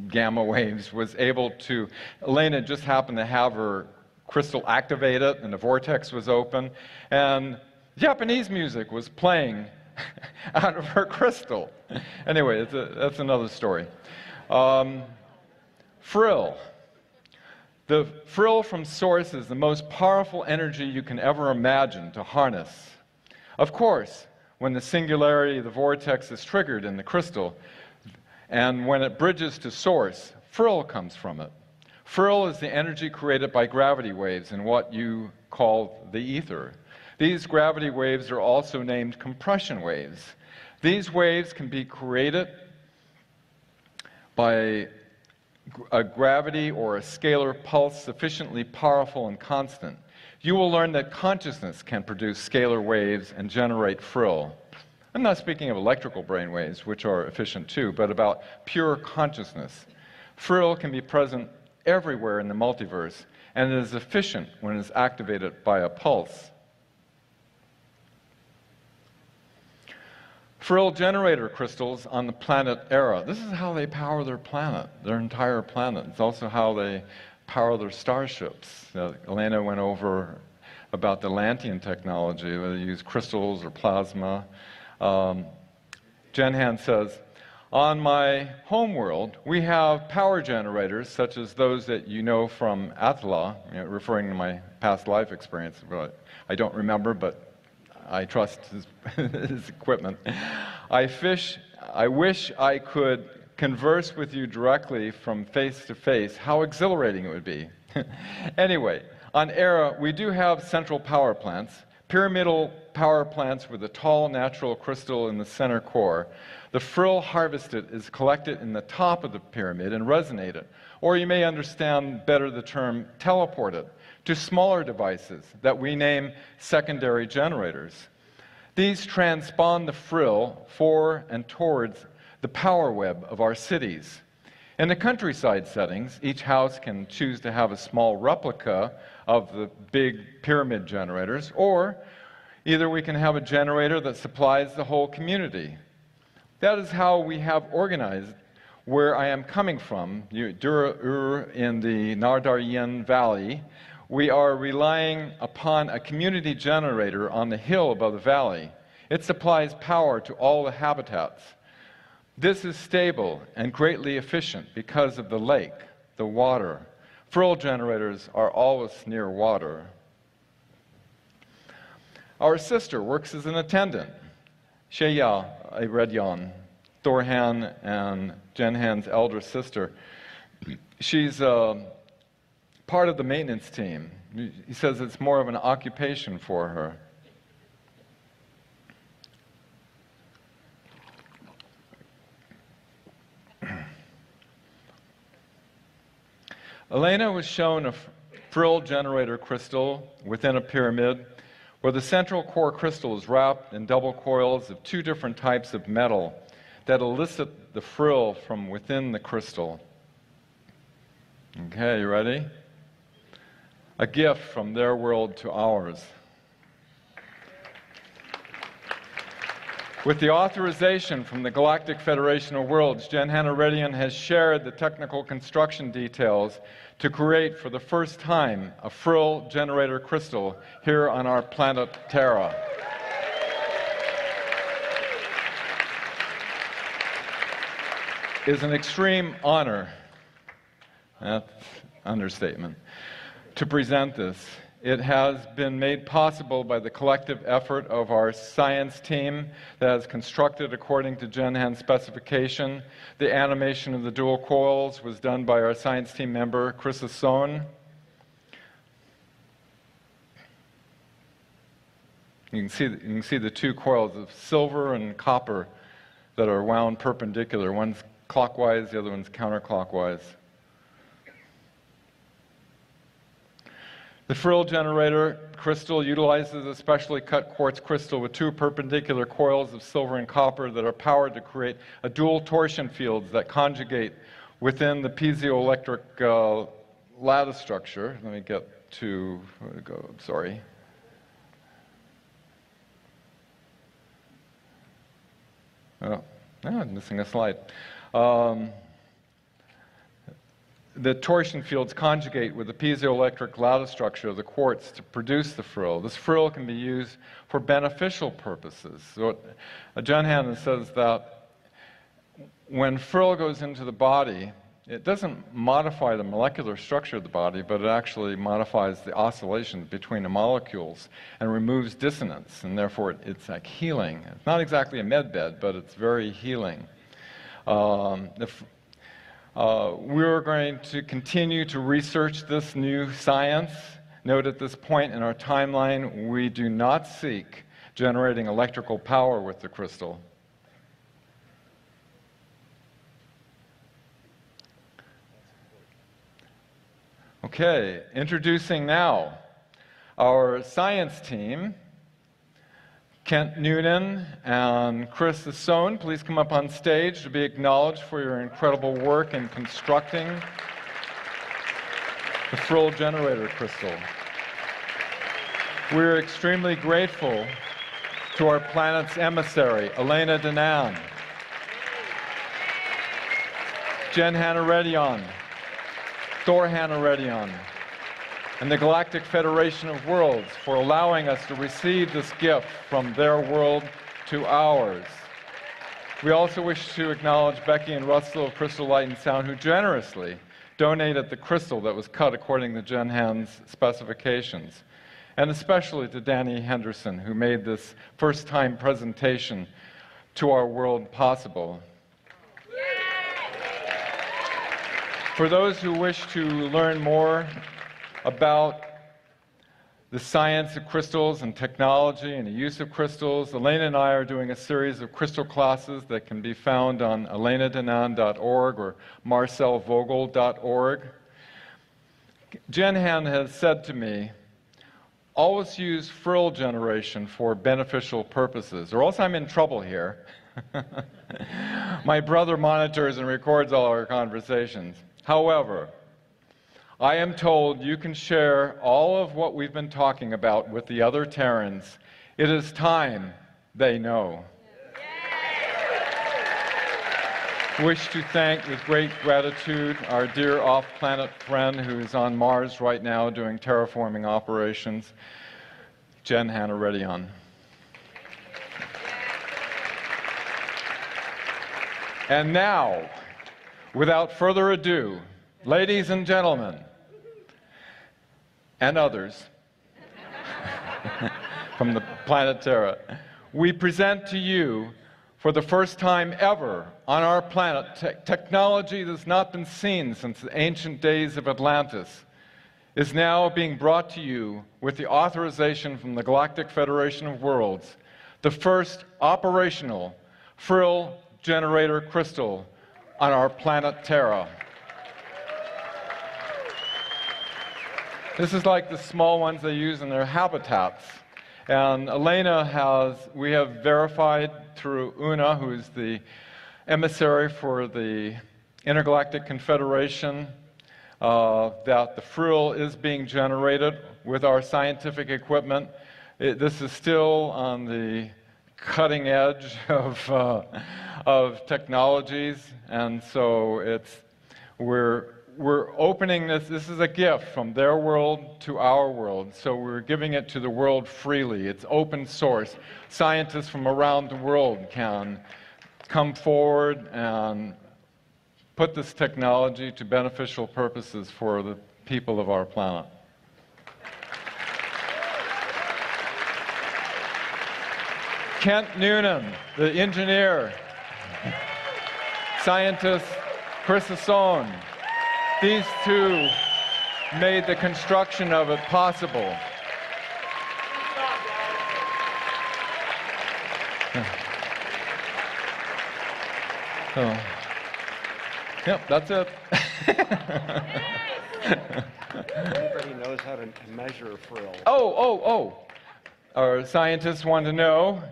gamma waves was able to, Elena just happened to have her crystal activated and the vortex was open, and Japanese music was playing out of her crystal. Anyway, that's another story. Phryll. The Phryll from Source is the most powerful energy you can ever imagine to harness. Of course, when the singularity of the vortex is triggered in the crystal, and when it bridges to Source, Phryll comes from it. Phryll is the energy created by gravity waves in what you call the ether. These gravity waves are also named compression waves. These waves can be created by a gravity or a scalar pulse sufficiently powerful and constant. You will learn that consciousness can produce scalar waves and generate Phryll. I'm not speaking of electrical brain waves, which are efficient too, but about pure consciousness. Phryll can be present everywhere in the multiverse, and it is efficient when it is activated by a pulse. Phryll generator crystals on the planet Era. This is how they power their planet, their entire planet. It's also how they power their starships. Elena went over about the Lantean technology, whether they use crystals or plasma. Jen Han says, on my homeworld, we have power generators such as those that you know from Atla, referring to my past life experience. But I don't remember, but I trust his equipment. I wish I could converse with you directly from face to face. How exhilarating it would be. Anyway, on Era, we do have central power plants, pyramidal power plants with a tall natural crystal in the center core. The Phryll harvested is collected in the top of the pyramid and resonated, or you may understand better the term teleported, to smaller devices that we name secondary generators. These transpond the Phryll for and towards the power web of our cities. In the countryside settings, each house can choose to have a small replica of the big pyramid generators, or either we can have a generator that supplies the whole community. That is how we have organized where I am coming from, Dura-Ur in the Nardarien Valley. We are relying upon a community generator on the hill above the valley. It supplies power to all the habitats. This is stable and greatly efficient because of the lake. the water. Phryll generators are always near water. Our sister works as an attendant, Elena Eredyon, Thor Han and Jen Han's elder sister. She's part of the maintenance team. He says it's more of an occupation for her. Elena was shown a Phryll generator crystal within a pyramid where the central core crystal is wrapped in double coils of two different types of metal that elicit the Phryll from within the crystal. Okay, you ready? A gift from their world to ours. With the authorization from the Galactic Fédération of Worlds, Jen Han Eredyon has shared the technical construction details to create for the first time a Phryll generator crystal here on our planet Terra. It is an extreme honor, that's understatement, to present this. It has been made possible by the collective effort of our science team that has constructed according to Jen Han's specification. The animation of the dual coils was done by our science team member, Chris Essonne. You can see the two coils of silver and copper that are wound perpendicular. One's clockwise, the other one's counterclockwise. The Phryll generator crystal utilizes a specially cut quartz crystal with two perpendicular coils of silver and copper that are powered to create a dual torsion fields that conjugate within the piezoelectric lattice structure. Let me get to, where to go, sorry. Oh, I'm missing a slide. The torsion fields conjugate with the piezoelectric lattice structure of the quartz to produce the Phryll. This Phryll can be used for beneficial purposes. So Jen Han says that when Phryll goes into the body, it doesn't modify the molecular structure of the body, but it actually modifies the oscillation between the molecules and removes dissonance, and therefore it's like healing. It's not exactly a med bed, but it's very healing. We're going to continue to research this new science. Note at this point in our timeline, we do not seek generating electrical power with the crystal. Okay, introducing now our science team. Kent Noonan and Chris Essonne, please come up on stage to be acknowledged for your incredible work in constructing the Phryll generator crystal. We're extremely grateful to our planet's emissary, Elena Danaan, Jen Han Eredyon, Thor Han Eredyon, and the Galactic Fédération of Worlds for allowing us to receive this gift from their world to ours. We also wish to acknowledge Becky and Russell of Crystal Light and Sound, who generously donated the crystal that was cut according to Jen Han's specifications. And especially to Danny Henderson, who made this first-time presentation to our world possible. For those who wish to learn more about the science of crystals and technology and the use of crystals, Elena and I are doing a series of crystal classes that can be found on elenadanaan.org or marcelvogel.org. Jen Han has said to me, always use Phryll generation for beneficial purposes, or else I'm in trouble here. My brother monitors and records all our conversations. However, I am told you can share all of what we've been talking about with the other Terrans. It is time they know. Wish to thank with great gratitude our dear off-planet friend who is on Mars right now doing terraforming operations, Jen Han Eredyon. And now, without further ado, ladies and gentlemen, and others from the planet Terra, we present to you, for the first time ever on our planet, technology that's not been seen since the ancient days of Atlantis, is now being brought to you with the authorization from the Galactic Federation of Worlds, the first operational Phryll generator crystal on our planet Terra. This is like the small ones they use in their habitats. And we have verified through Una, who is the emissary for the Intergalactic Confederation, that the Phryll is being generated with our scientific equipment. This is still on the cutting edge of technologies, and so we're opening this. This is a gift from their world to our world, so we're giving it to the world freely. It's open source. Scientists from around the world can come forward and put this technology to beneficial purposes for the people of our planet. Kent Noonan, the engineer, scientist Chris Essonne, these two made the construction of it possible. Oh. Yep, that's it. Everybody knows how to measure Phryll. Oh. Our scientists want to know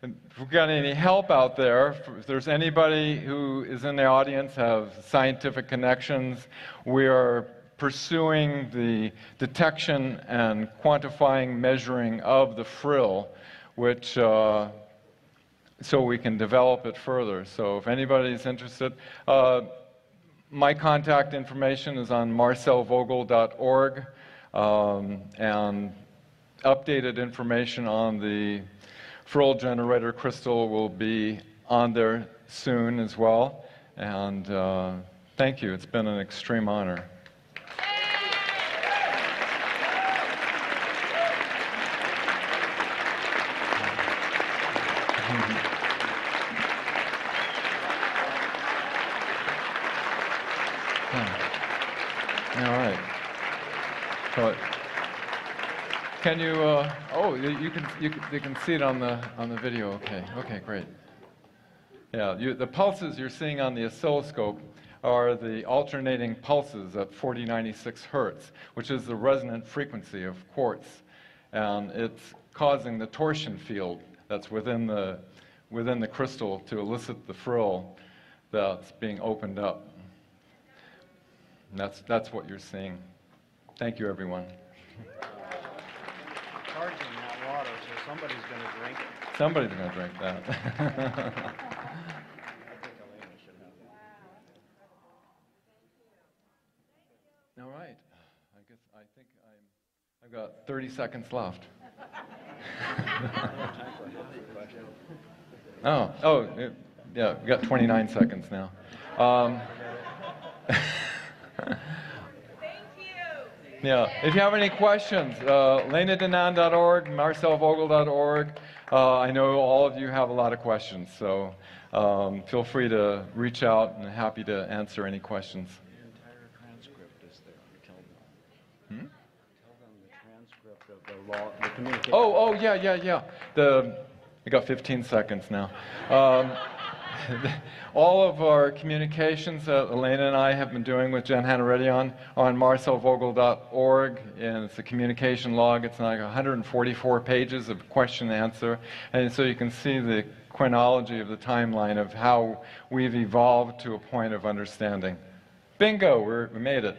if we've got any help out there. If there's anybody who is in the audience, have scientific connections, we are pursuing the detection and quantifying, measuring of the Phryll, which so we can develop it further. So if anybody's interested, my contact information is on marcelvogel.org, and updated information on the Phryll generator crystal will be on there soon as well. And thank you. It's been an extreme honor. All right. So, can you? You can see it on the video. Okay, great. Yeah, the pulses you're seeing on the oscilloscope are the alternating pulses at 4096 hertz, which is the resonant frequency of quartz, and it's causing the torsion field that's within the crystal to elicit the Phryll that's being opened up. And that's what you're seeing. Thank you, everyone. Charging that water, so somebody's going to drink it. Somebody's going to drink that. I think Elena should have that. All right. I think I've got 30 seconds left. Yeah, we got 29 seconds now. Yeah, if you have any questions, elenadanaan.org, marcelvogel.org. I know all of you have a lot of questions, so feel free to reach out, and happy to answer any questions. The entire transcript is there. Tell them. Tell them the transcript of the law, the communication. Yeah. I got 15 seconds now. All of our communications that Elena and I have been doing with Jen Han Eredyon are on marcelvogel.org, and it's a communication log. It's like 144 pages of question and answer, and so you can see the chronology of the timeline of how we've evolved to a point of understanding. Bingo, we made it.